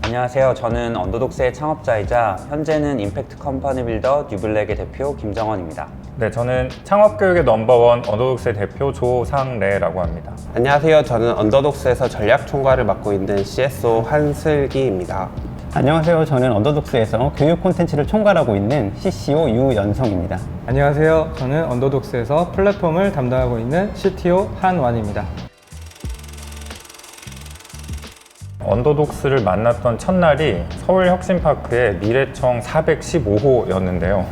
안녕하세요. 저는 언더독스의 창업자이자 현재는 임팩트 컴퍼니 빌더 뉴블랙의 대표 김정원입니다. 네, 저는 창업교육의 넘버원 언더독스의 대표 조상래라고 합니다. 안녕하세요. 저는 언더독스에서 전략총괄을 맡고 있는 CSO 한슬기입니다. 안녕하세요. 저는 언더독스에서 교육 콘텐츠를 총괄하고 있는 CCO 유연성입니다. 안녕하세요. 저는 언더독스에서 플랫폼을 담당하고 있는 CTO 한완입니다. 언더독스를 만났던 첫날이 서울혁신파크의 미래청 415호였는데요.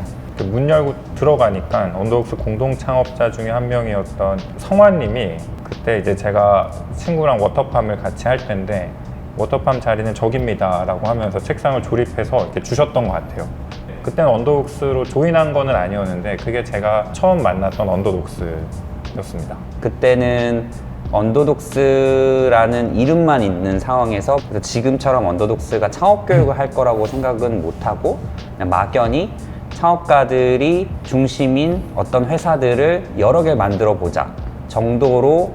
문 열고 들어가니까 언더독스 공동 창업자 중에 한 명이었던 성환님이 그때 이제 제가 친구랑 워터팜을 같이 할 텐데 워터팜 자리는 저깁니다 라고 하면서 책상을 조립해서 이렇게 주셨던 것 같아요. 그때는 언더독스로 조인한 거는 아니었는데 그게 제가 처음 만났던 언더독스였습니다. 그때는 언더독스라는 이름만 있는 상황에서 지금처럼 언더독스가 창업교육을 할 거라고 생각은 못하고 그냥 막연히 창업가들이 중심인 어떤 회사들을 여러 개 만들어 보자 정도로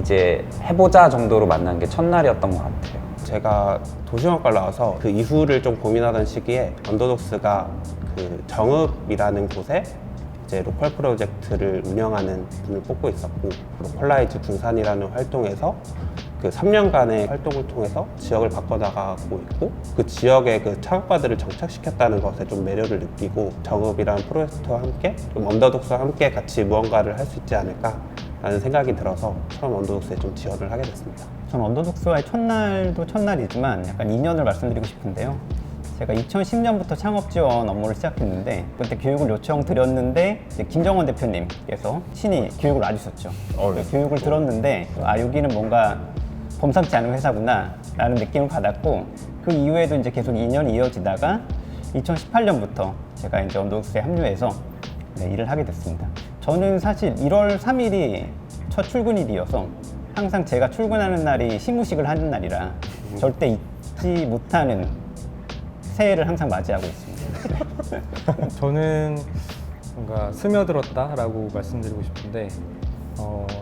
이제 해보자 정도로 만난 게 첫날이었던 것 같아요. 제가 도시공학과를 나와서 그 이후를 좀 고민하던 시기에 언더독스가 그 정읍이라는 곳에 이제 로컬 프로젝트를 운영하는 분을 뽑고 있었고 로컬라이즈 군산이라는 활동에서 그 3년간의 활동을 통해서 지역을 바꿔나가고 있고 그 지역의 그 창업가들을 정착시켰다는 것에 좀 매력을 느끼고 정읍이라는 프로젝트와 함께 좀 언더독스와 함께 같이 무언가를 할 수 있지 않을까 라는 생각이 들어서 처음 언더독스에 좀 지원을 하게 됐습니다. 저는 언더독스와의 첫날도 첫날이지만 약간 인연을 말씀드리고 싶은데요. 제가 2010년부터 창업 지원 업무를 시작했는데 그때 교육을 요청드렸는데 이제 김정원 대표님께서 친히 교육을 와주셨죠. 교육을 들었는데 여기는 뭔가 범상치 않은 회사구나 라는 느낌을 받았고 그 이후에도 이제 계속 인연이 이어지다가 2018년부터 제가 이제 언더독스에 합류해서 일을 하게 됐습니다. 저는 사실 1월 3일이 첫 출근일이어서 항상 제가 출근하는 날이 시무식을 하는 날이라 절대 잊지 못하는 새해를 항상 맞이하고 있습니다. 저는 뭔가 스며들었다라고 말씀드리고 싶은데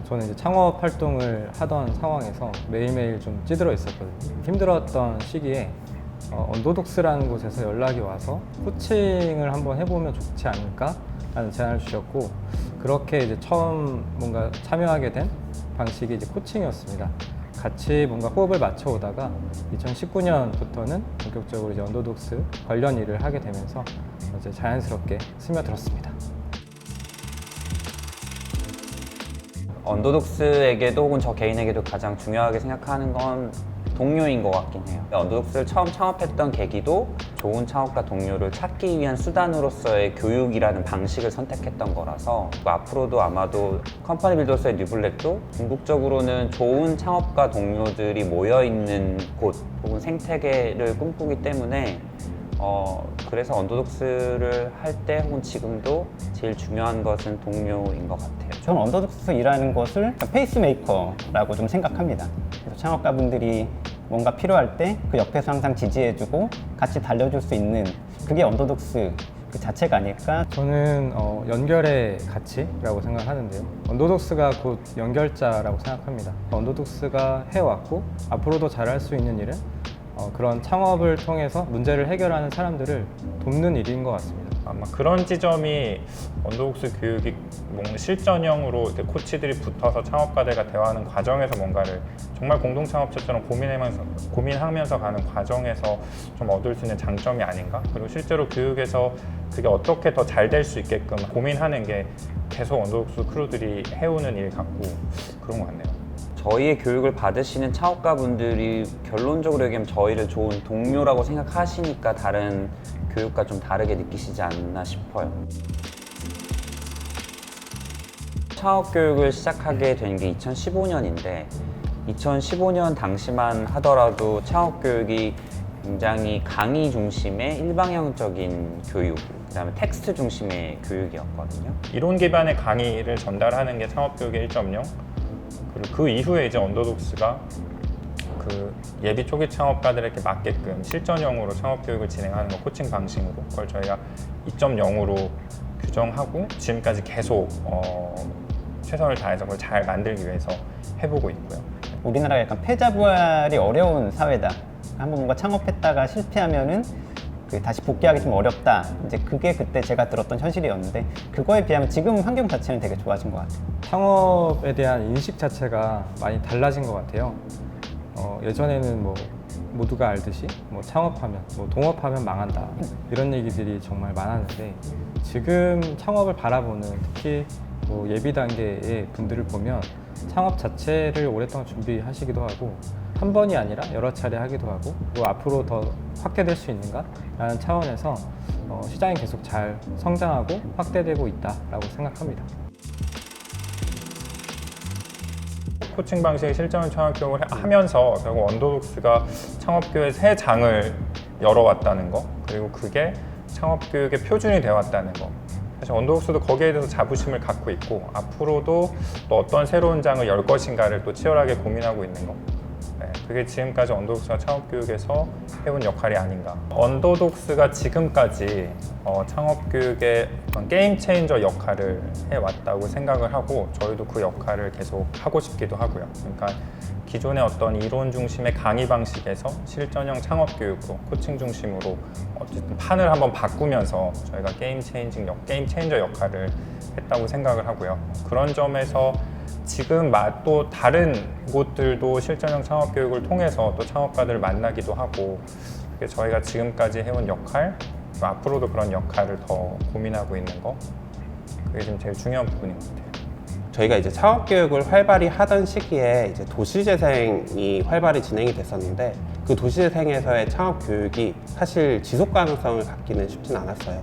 저는 이제 창업 활동을 하던 상황에서 매일매일 좀 찌들어 있었거든요. 힘들었던 시기에 언더독스라는 곳에서 연락이 와서 코칭을 한번 해보면 좋지 않을까? 라는 제안을 주셨고 그렇게 이제 처음 뭔가 참여하게 된 방식이 이제 코칭이었습니다. 같이 뭔가 호흡을 맞춰오다가 2019년부터는 본격적으로 이제 언더독스 관련 일을 하게 되면서 이제 자연스럽게 스며들었습니다. 언더독스에게도 혹은 저 개인에게도 가장 중요하게 생각하는 건 동료인 것 같긴 해요. 언더독스를 처음 창업했던 계기도 좋은 창업가 동료를 찾기 위한 수단으로서의 교육이라는 방식을 선택했던 거라서 앞으로도 아마도 컴퍼니 빌더스의 뉴블랙도 궁극적으로는 좋은 창업가 동료들이 모여있는 곳 혹은 생태계를 꿈꾸기 때문에 그래서 언더독스를 할 때 혹은 지금도 제일 중요한 것은 동료인 것 같아요. 저는 언더독스 일하는 것을 페이스메이커라고 좀 생각합니다. 그래서 창업가분들이 뭔가 필요할 때 그 옆에서 항상 지지해주고 같이 달려줄 수 있는 그게 언더독스 그 자체가 아닐까. 저는 연결의 가치라고 생각하는데요. 언더독스가 곧 연결자라고 생각합니다. 언더독스가 해왔고 앞으로도 잘할 수 있는 일은 그런 창업을 통해서 문제를 해결하는 사람들을 돕는 일인 것 같습니다. 아마 그런 지점이 언더독스 교육이 뭔가 실전형으로 이렇게 코치들이 붙어서 창업가들과 대화하는 과정에서 뭔가를 정말 공동창업체처럼 고민하면서 가는 과정에서 좀 얻을 수 있는 장점이 아닌가? 그리고 실제로 교육에서 그게 어떻게 더 잘 될 수 있게끔 고민하는 게 계속 언더독스 크루들이 해오는 일 같고 그런 것 같네요. 저희의 교육을 받으시는 창업가분들이 결론적으로 얘기하면 저희를 좋은 동료라고 생각하시니까 다른 교육과 좀 다르게 느끼시지 않나 싶어요. 창업교육을 시작하게 된 게 2015년인데 2015년 당시만 하더라도 창업교육이 굉장히 강의 중심의 일방향적인 교육, 그다음에 텍스트 중심의 교육이었거든요. 이론 기반의 강의를 전달하는 게 창업교육의 1.0. 그리고 그 이후에 이제 언더독스가 그 예비 초기 창업가들에게 맞게끔 실전형으로 창업교육을 진행하는 거 코칭 방식으로 그걸 저희가 2.0으로 규정하고 지금까지 계속 최선을 다해서 그걸 잘 만들기 위해서 해보고 있고요. 우리나라가 약간 패자부활이 어려운 사회다. 한번 뭔가 창업했다가 실패하면은 다시 복귀하기 좀 어렵다. 이제 그게 그때 제가 들었던 현실이었는데 그거에 비하면 지금 환경 자체는 되게 좋아진 것 같아요. 창업에 대한 인식 자체가 많이 달라진 것 같아요. 예전에는 뭐 모두가 알듯이 뭐 창업하면 뭐 동업하면 망한다 이런 얘기들이 정말 많았는데 지금 창업을 바라보는 특히 뭐 예비 단계의 분들을 보면 창업 자체를 오랫동안 준비하시기도 하고 한 번이 아니라 여러 차례 하기도 하고 또 앞으로 더 확대될 수 있는가 라는 차원에서 시장이 계속 잘 성장하고 확대되고 있다라고 생각합니다. 코칭 방식의 실전 창업교육을 하면서 결국 언더독스가 창업교육의 새 장을 열어왔다는 거, 그리고 그게 창업교육의 표준이 되어왔다는 거. 사실 언더독스도 거기에 대해서 자부심을 갖고 있고 앞으로도 또 어떤 새로운 장을 열 것인가를 또 치열하게 고민하고 있는 거. 그게 지금까지 언더독스가 창업교육에서 해온 역할이 아닌가. 언더독스가 지금까지 창업교육의 어떤 게임 체인저 역할을 해왔다고 생각을 하고 저희도 그 역할을 계속 하고 싶기도 하고요. 그러니까 기존의 어떤 이론 중심의 강의 방식에서 실전형 창업교육으로 코칭 중심으로 어쨌든 판을 한번 바꾸면서 저희가 게임 체인저 역할을 했다고 생각을 하고요. 그런 점에서 지금 또 다른 곳들도 실전형 창업교육을 통해서 또 창업가들을 만나기도 하고 그게 저희가 지금까지 해온 역할, 앞으로도 그런 역할을 더 고민하고 있는 거 그게 지금 제일 중요한 부분인 것 같아요. 저희가 이제 창업교육을 활발히 하던 시기에 이제 도시재생이 활발히 진행이 됐었는데 그 도시재생에서의 창업교육이 사실 지속 가능성을 갖기는 쉽진 않았어요.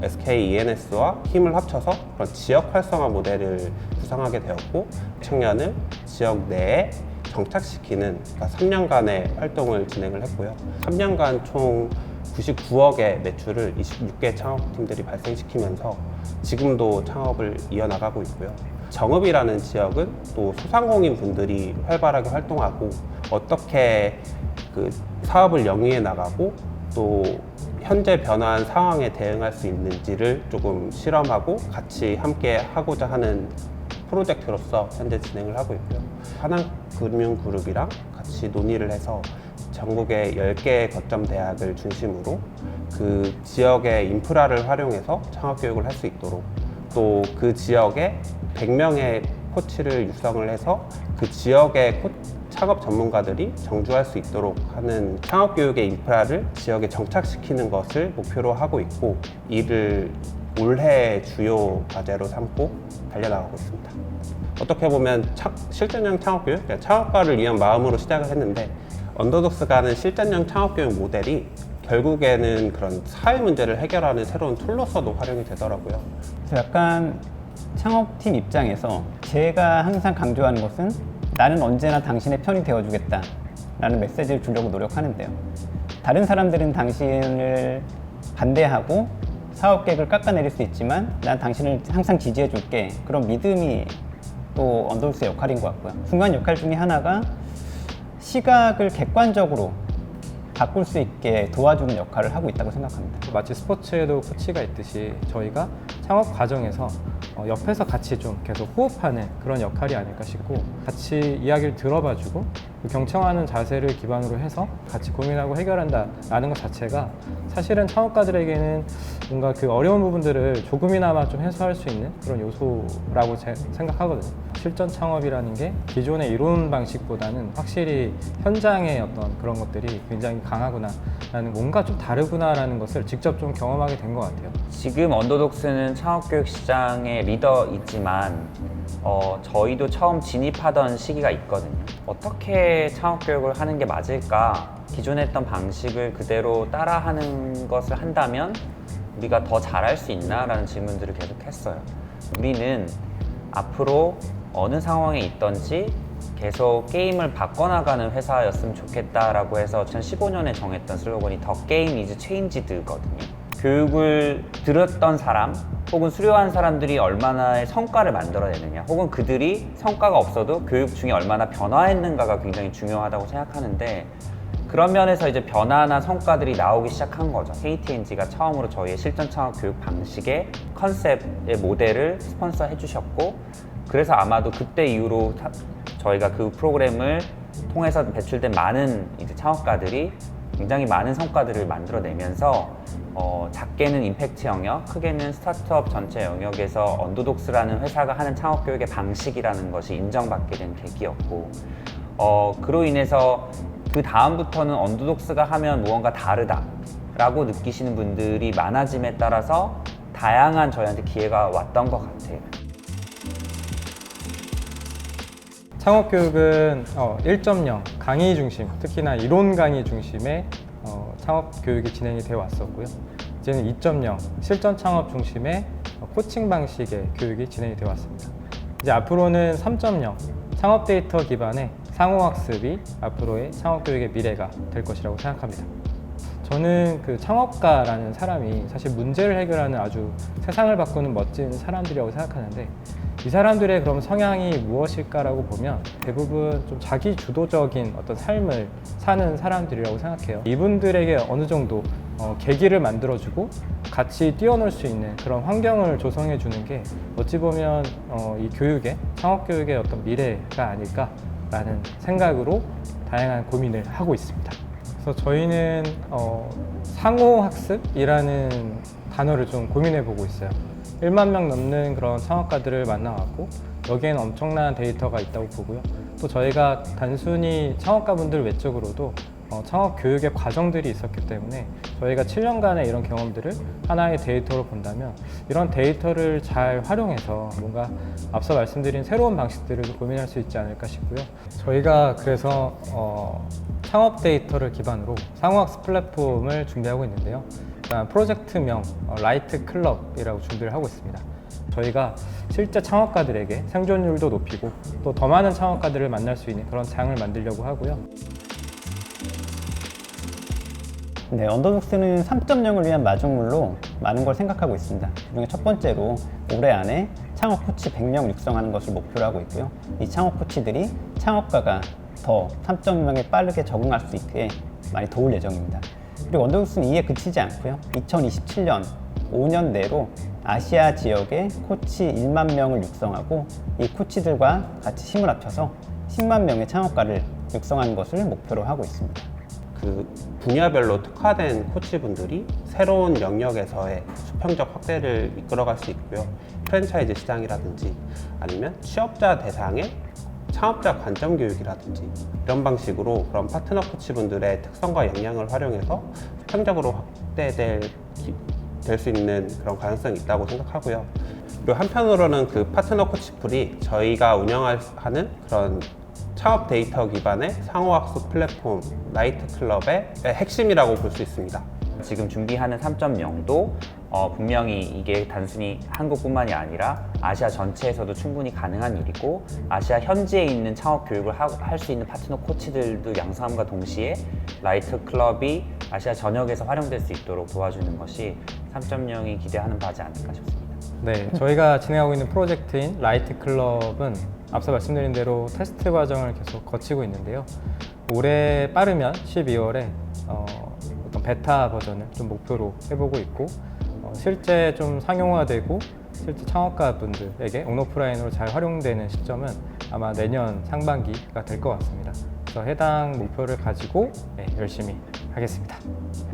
SK E&S와 힘을 합쳐서 그런 지역 활성화 모델을 구상하게 되었고 청년을 지역 내에 정착시키는 그러니까 3년간의 활동을 진행을 했고요. 3년간 총 99억의 매출을 26개 창업팀들이 발생시키면서 지금도 창업을 이어나가고 있고요. 정읍이라는 지역은 또 소상공인 분들이 활발하게 활동하고 어떻게 그 사업을 영위해 나가고 또 현재 변화한 상황에 대응할 수 있는지를 조금 실험하고 같이 함께 하고자 하는 프로젝트로서 현재 진행을 하고 있고요. 하나금융그룹이랑 같이 논의를 해서 전국의 10개의 거점 대학을 중심으로 그 지역의 인프라를 활용해서 창업교육을 할 수 있도록 또 그 지역에 100명의 코치를 육성을 해서 그 지역의 창업 전문가들이 정주할 수 있도록 하는 창업교육의 인프라를 지역에 정착시키는 것을 목표로 하고 있고 이를 올해 주요 과제로 삼고 달려나가고 있습니다. 어떻게 보면 실전형 창업교육, 그러니까 창업가를 위한 마음으로 시작을 했는데 언더독스가 하는 실전형 창업교육 모델이 결국에는 그런 사회 문제를 해결하는 새로운 툴로서도 활용이 되더라고요. 그래서 약간 창업팀 입장에서 제가 항상 강조하는 것은 나는 언제나 당신의 편이 되어주겠다 라는 메시지를 주려고 노력하는데요. 다른 사람들은 당신을 반대하고 사업 계획을 깎아내릴 수 있지만 난 당신을 항상 지지해 줄게, 그런 믿음이 또 언더독스의 역할인 것 같고요. 중요한 역할 중에 하나가 시각을 객관적으로 바꿀 수 있게 도와주는 역할을 하고 있다고 생각합니다. 마치 스포츠에도 코치가 있듯이 저희가 창업 과정에서 옆에서 같이 좀 계속 호흡하는 그런 역할이 아닐까 싶고 같이 이야기를 들어봐주고 그 경청하는 자세를 기반으로 해서 같이 고민하고 해결한다라는 것 자체가 사실은 창업가들에게는 뭔가 그 어려운 부분들을 조금이나마 좀 해소할 수 있는 그런 요소라고 생각하거든요. 실전 창업이라는 게 기존의 이론 방식보다는 확실히 현장의 어떤 그런 것들이 굉장히 강하구나라는 뭔가 좀 다르구나라는 것을 직접 좀 경험하게 된 것 같아요. 지금 언더독스는 창업교육 시장의 리더이지만 저희도 처음 진입하던 시기가 있거든요. 어떻게 창업교육을 하는 게 맞을까? 기존에 했던 방식을 그대로 따라하는 것을 한다면 우리가 더 잘할 수 있나? 라는 질문들을 계속 했어요. 우리는 앞으로 어느 상황에 있던지 계속 게임을 바꿔나가는 회사였으면 좋겠다라고 해서 2015년에 정했던 슬로건이 The Game is Changed거든요. 교육을 들었던 사람 혹은 수료한 사람들이 얼마나의 성과를 만들어내느냐, 혹은 그들이 성과가 없어도 교육 중에 얼마나 변화했는가가 굉장히 중요하다고 생각하는데 그런 면에서 이제 변화나 성과들이 나오기 시작한 거죠. KTNG가 처음으로 저희의 실전 창업 교육 방식의 컨셉의 모델을 스폰서 해주셨고, 그래서 아마도 그때 이후로 저희가 그 프로그램을 통해서 배출된 많은 이제 창업가들이 굉장히 많은 성과들을 만들어내면서 작게는 임팩트 영역, 크게는 스타트업 전체 영역에서 언더독스라는 회사가 하는 창업 교육의 방식이라는 것이 인정받게 된 계기였고, 그로 인해서 그 다음부터는 언더독스가 하면 무언가 다르다라고 느끼시는 분들이 많아짐에 따라서 다양한 저희한테 기회가 왔던 것 같아요. 창업교육은 1.0 강의 중심, 특히나 이론 강의 중심의 창업교육이 진행이 되어 왔었고요. 이제는 2.0 실전 창업 중심의 코칭 방식의 교육이 진행이 되어 왔습니다. 이제 앞으로는 3.0 창업 데이터 기반의 상호학습이 앞으로의 창업교육의 미래가 될 것이라고 생각합니다. 저는 그 창업가라는 사람이 사실 문제를 해결하는 아주 세상을 바꾸는 멋진 사람들이라고 생각하는데, 이 사람들의 그럼 성향이 무엇일까라고 보면 대부분 좀 자기 주도적인 어떤 삶을 사는 사람들이라고 생각해요. 이분들에게 어느 정도 계기를 만들어주고 같이 뛰어놀 수 있는 그런 환경을 조성해 주는 게 어찌 보면 이 교육의 창업교육의 어떤 미래가 아닐까라는 생각으로 다양한 고민을 하고 있습니다. 그래서 저희는 상호학습이라는 단어를 좀 고민해 보고 있어요. 1만 명 넘는 그런 창업가들을 만나왔고, 여기에는 엄청난 데이터가 있다고 보고요. 또 저희가 단순히 창업가분들 외적으로도 창업 교육의 과정들이 있었기 때문에 저희가 7년간의 이런 경험들을 하나의 데이터로 본다면 이런 데이터를 잘 활용해서 뭔가 앞서 말씀드린 새로운 방식들을 고민할 수 있지 않을까 싶고요. 저희가 그래서 창업 데이터를 기반으로 상호학습 플랫폼을 준비하고 있는데요. 일단 프로젝트명 라이트 클럽이라고 준비를 하고 있습니다. 저희가 실제 창업가들에게 생존율도 높이고 또 더 많은 창업가들을 만날 수 있는 그런 장을 만들려고 하고요. 네, 언더독스는 3.0을 위한 마중물로 많은 걸 생각하고 있습니다. 그중에 첫 번째로 올해 안에 창업 코치 100명 육성하는 것을 목표로 하고 있고요. 이 창업 코치들이 창업가가 더 3.0에 빠르게 적응할 수 있게 많이 도울 예정입니다. 그리고 언더독스는 이에 그치지 않고요. 2027년 5년 내로 아시아 지역의 코치 1만 명을 육성하고 이 코치들과 같이 힘을 합쳐서 10만 명의 창업가를 육성하는 것을 목표로 하고 있습니다. 그 분야별로 특화된 코치분들이 새로운 영역에서의 수평적 확대를 이끌어갈 수 있고요. 프랜차이즈 시장이라든지 아니면 취업자 대상의 창업자 관점 교육이라든지 이런 방식으로 그런 파트너 코치분들의 특성과 역량을 활용해서 수평적으로 확대될 수 있는 그런 가능성이 있다고 생각하고요. 그리고 한편으로는 그 파트너 코치풀이 저희가 운영하는 그런 창업 데이터 기반의 상호학습 플랫폼 라이트 클럽의 핵심이라고 볼 수 있습니다. 지금 준비하는 3.0도 분명히 이게 단순히 한국뿐만이 아니라 아시아 전체에서도 충분히 가능한 일이고, 아시아 현지에 있는 창업 교육을 할 수 있는 파트너 코치들도 양성함과 동시에 라이트 클럽이 아시아 전역에서 활용될 수 있도록 도와주는 것이 3.0이 기대하는 바지 않을까 싶습니다. 네, 저희가 진행하고 있는 프로젝트인 라이트 클럽은 앞서 말씀드린 대로 테스트 과정을 계속 거치고 있는데요. 올해 빠르면 12월에 어떤 베타 버전을 좀 목표로 해보고 있고, 실제 좀 상용화되고 실제 창업가분들에게 온오프라인으로 잘 활용되는 시점은 아마 내년 상반기가 될 것 같습니다. 그래서 해당 목표를 가지고 열심히 하겠습니다.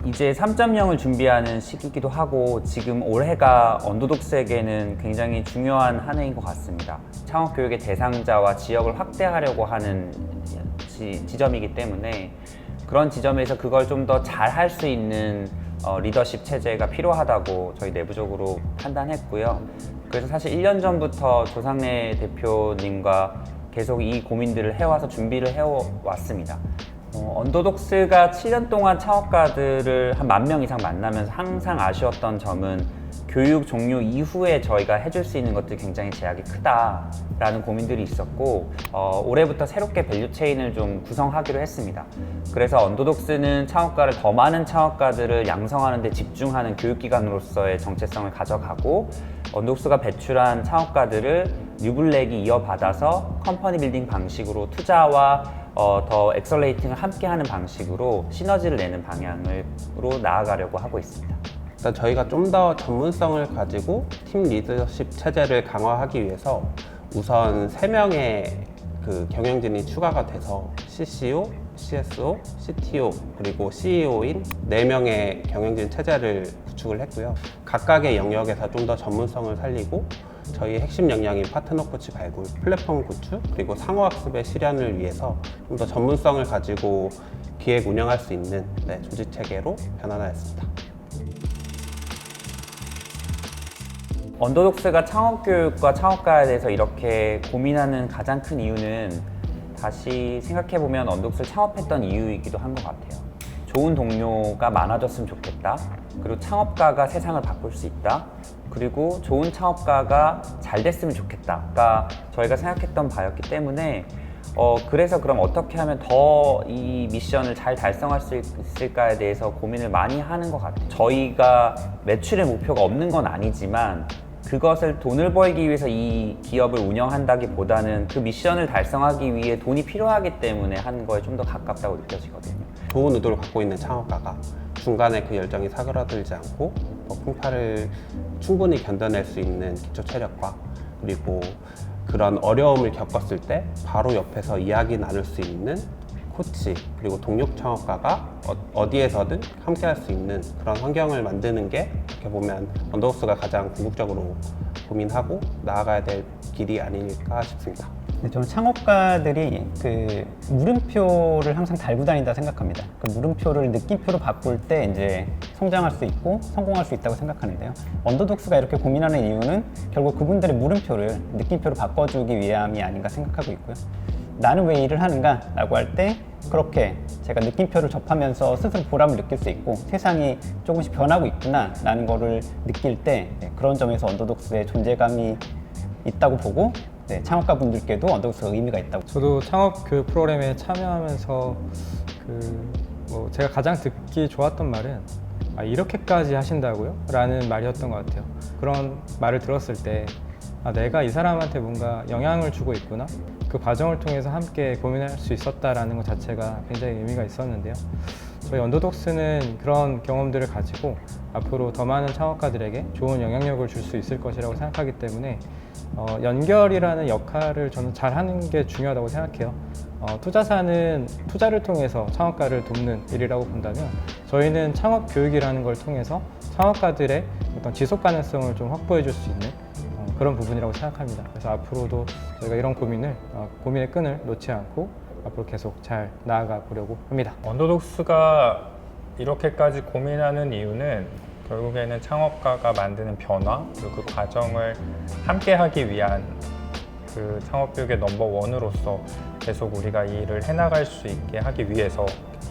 이제 3.0을 준비하는 시기이기도 하고, 지금 올해가 언더독스에게는 굉장히 중요한 한 해인 것 같습니다. 창업 교육의 대상자와 지역을 확대하려고 하는 지점이기 때문에 그런 지점에서 그걸 좀 더 잘 할 수 있는 리더십 체제가 필요하다고 저희 내부적으로 판단했고요. 그래서 사실 1년 전부터 조상래 대표님과 계속 이 고민들을 해와서 준비를 해왔습니다. 언더독스가 7년 동안 창업가들을 한 10,000명 이상 만나면서 항상 아쉬웠던 점은 교육 종료 이후에 저희가 해줄 수 있는 것들이 굉장히 제약이 크다라는 고민들이 있었고, 올해부터 새롭게 밸류 체인을 좀 구성하기로 했습니다. 그래서 언더독스는 창업가를 더 많은 창업가들을 양성하는 데 집중하는 교육기관으로서의 정체성을 가져가고, 언더독스가 배출한 창업가들을 뉴블랙이 이어받아서 컴퍼니 빌딩 방식으로 투자와 더 엑셀레이팅을 함께 하는 방식으로 시너지를 내는 방향으로 나아가려고 하고 있습니다. 일단 저희가 좀 더 전문성을 가지고 팀 리더십 체제를 강화하기 위해서 우선 3명의 그 경영진이 추가가 돼서 CCO, CSO, CTO 그리고 CEO인 4명의 경영진 체제를 구축을 했고요. 각각의 영역에서 좀 더 전문성을 살리고 저희 핵심 역량인 파트너 코치 발굴, 플랫폼 구축 그리고 상호학습의 실현을 위해서 좀 더 전문성을 가지고 기획 운영할 수 있는 조직 체계로 변환하였습니다. 언더독스가 창업교육과 창업가에 대해서 이렇게 고민하는 가장 큰 이유는 다시 생각해보면 언더독스를 창업했던 이유이기도 한 것 같아요. 좋은 동료가 많아졌으면 좋겠다. 그리고 창업가가 세상을 바꿀 수 있다. 그리고 좋은 창업가가 잘 됐으면 좋겠다가 저희가 생각했던 바였기 때문에 그래서 그럼 어떻게 하면 더 이 미션을 잘 달성할 수 있을까에 대해서 고민을 많이 하는 것 같아요. 저희가 매출의 목표가 없는 건 아니지만 그것을 돈을 벌기 위해서 이 기업을 운영한다기보다는 그 미션을 달성하기 위해 돈이 필요하기 때문에 하는 거에 좀 더 가깝다고 느껴지거든요. 좋은 의도를 갖고 있는 창업가가 중간에 그 열정이 사그라들지 않고 풍파를 충분히 견뎌낼 수 있는 기초 체력과 그리고 그런 어려움을 겪었을 때 바로 옆에서 이야기 나눌 수 있는 코치 그리고 동료 창업가가 어디에서든 함께 할 수 있는 그런 환경을 만드는 게 어떻게 보면 언더독스가 가장 궁극적으로 고민하고 나아가야 될 길이 아닐까 싶습니다. 저는 창업가들이 그 물음표를 항상 달고 다닌다 생각합니다. 그 물음표를 느낌표로 바꿀 때 이제 성장할 수 있고 성공할 수 있다고 생각하는데요. 언더독스가 이렇게 고민하는 이유는 결국 그분들의 물음표를 느낌표로 바꿔주기 위함이 아닌가 생각하고 있고요. 나는 왜 일을 하는가? 라고 할 때 그렇게 제가 느낌표를 접하면서 스스로 보람을 느낄 수 있고 세상이 조금씩 변하고 있구나 라는 거를 느낄 때 그런 점에서 언더독스의 존재감이 있다고 보고 창업가 분들께도 언더독스가 의미가 있다고. 저도 창업 교육 프로그램에 참여하면서 제가 가장 듣기 좋았던 말은 이렇게까지 하신다고요? 라는 말이었던 것 같아요. 그런 말을 들었을 때 내가 이 사람한테 뭔가 영향을 주고 있구나. 그 과정을 통해서 함께 고민할 수 있었다라는 것 자체가 굉장히 의미가 있었는데요. 저희 언더독스는 그런 경험들을 가지고 앞으로 더 많은 창업가들에게 좋은 영향력을 줄 수 있을 것이라고 생각하기 때문에 연결이라는 역할을 저는 잘 하는 게 중요하다고 생각해요. 투자사는 투자를 통해서 창업가를 돕는 일이라고 본다면 저희는 창업 교육이라는 걸 통해서 창업가들의 어떤 지속 가능성을 좀 확보해 줄 수 있는 그런 부분이라고 생각합니다. 그래서 앞으로도 저희가 이런 고민의 끈을 놓지 않고 앞으로 계속 잘 나아가 보려고 합니다. 언더독스가 이렇게까지 고민하는 이유는 결국에는 창업가가 만드는 변화 그리고 그 과정을 함께 하기 위한 그 창업교육의 넘버원으로서 계속 우리가 이 일을 해나갈 수 있게 하기 위해서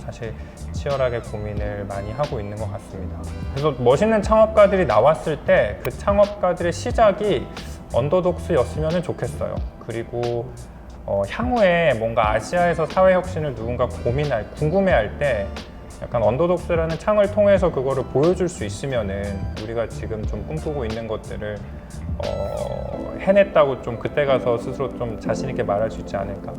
사실 치열하게 고민을 많이 하고 있는 것 같습니다. 그래서 멋있는 창업가들이 나왔을 때 그 창업가들의 시작이 언더독스였으면 좋겠어요. 그리고 향후에 뭔가 아시아에서 사회혁신을 누군가 궁금해할 때 약간 언더독스라는 창을 통해서 그거를 보여줄 수 있으면은 우리가 지금 좀 꿈꾸고 있는 것들을 해냈다고 좀 그때 가서 스스로 좀 자신 있게 말할 수 있지 않을까.